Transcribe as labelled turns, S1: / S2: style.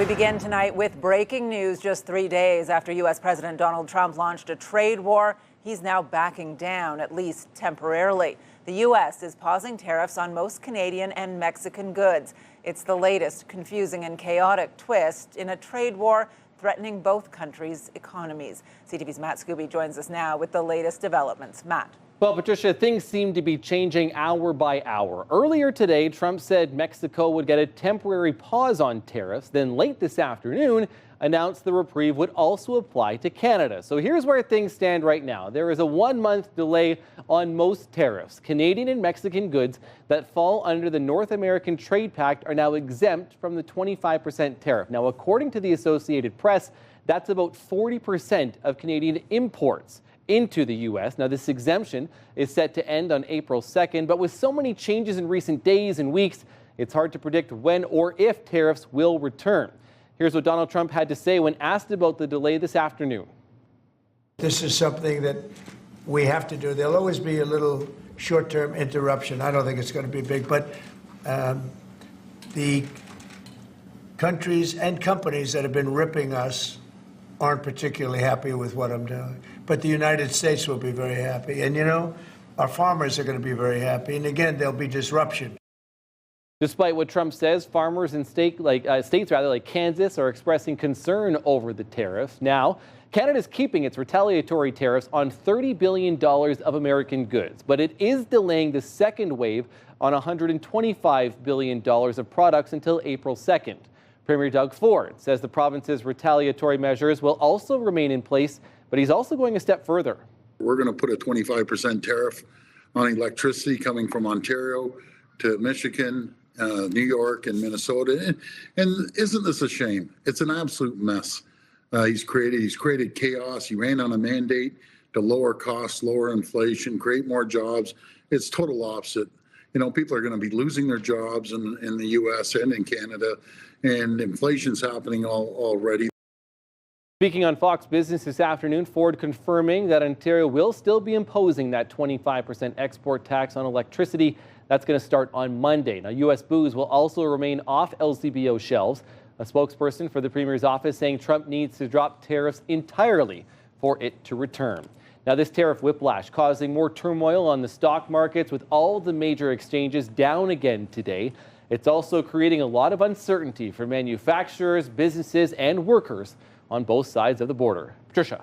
S1: We begin tonight with breaking news just 3 days after U.S. President Donald Trump launched a trade war. He's now backing down, at least temporarily. The U.S. is pausing tariffs on most Canadian and Mexican goods. It's the latest confusing and chaotic twist in a trade war threatening both countries' economies. CTV's Matt Scooby joins us now with the latest developments. Matt.
S2: Well, Patricia, things seem to be changing hour by hour. Earlier today, Trump said Mexico would get a temporary pause on tariffs. Then late this afternoon, announced the reprieve would also apply to Canada. So here's where things stand right now. There is a 1-month delay on most tariffs. Canadian and Mexican goods that fall under the North American Trade Pact are now exempt from the 25% tariff. Now, according to the Associated Press, that's about 40% of Canadian imports into the U.S. Now, this exemption is set to end on April 2nd, but with so many changes in recent days and weeks, it's hard to predict when or if tariffs will return. Here's what Donald Trump had to say when asked about the delay this afternoon.
S3: This is something that we have to do. There'll always be a little short-term interruption. I don't think it's going to be big, but the countries and companies that have been ripping us aren't particularly happy with what I'm doing. But the United States will be very happy. And, you know, our farmers are going to be very happy. And again, there'll be disruption.
S2: Despite what Trump says, farmers in states like Kansas are expressing concern over the tariffs. Now, Canada's keeping its retaliatory tariffs on $30 billion of American goods, but it is delaying the second wave on $125 billion of products until April 2nd. Premier Doug Ford says the province's retaliatory measures will also remain in place, but he's also going a step further.
S4: We're going to put a 25% tariff on electricity coming from Ontario to Michigan, New York, and Minnesota. And isn't this a shame? It's an absolute mess. He's created chaos. He ran on a mandate to lower costs, lower inflation, create more jobs. It's total opposite. You know, people are going to be losing their jobs in the U.S. and in Canada, and inflation's happening already.
S2: Speaking on Fox Business this afternoon, Ford confirming that Ontario will still be imposing that 25% export tax on electricity. That's going to start on Monday. Now, U.S. booze will also remain off LCBO shelves. A spokesperson for the Premier's office saying Trump needs to drop tariffs entirely for it to return. Now, this tariff whiplash causing more turmoil on the stock markets with all the major exchanges down again today. It's also creating a lot of uncertainty for manufacturers, businesses, and workers on both sides of the border. Patricia.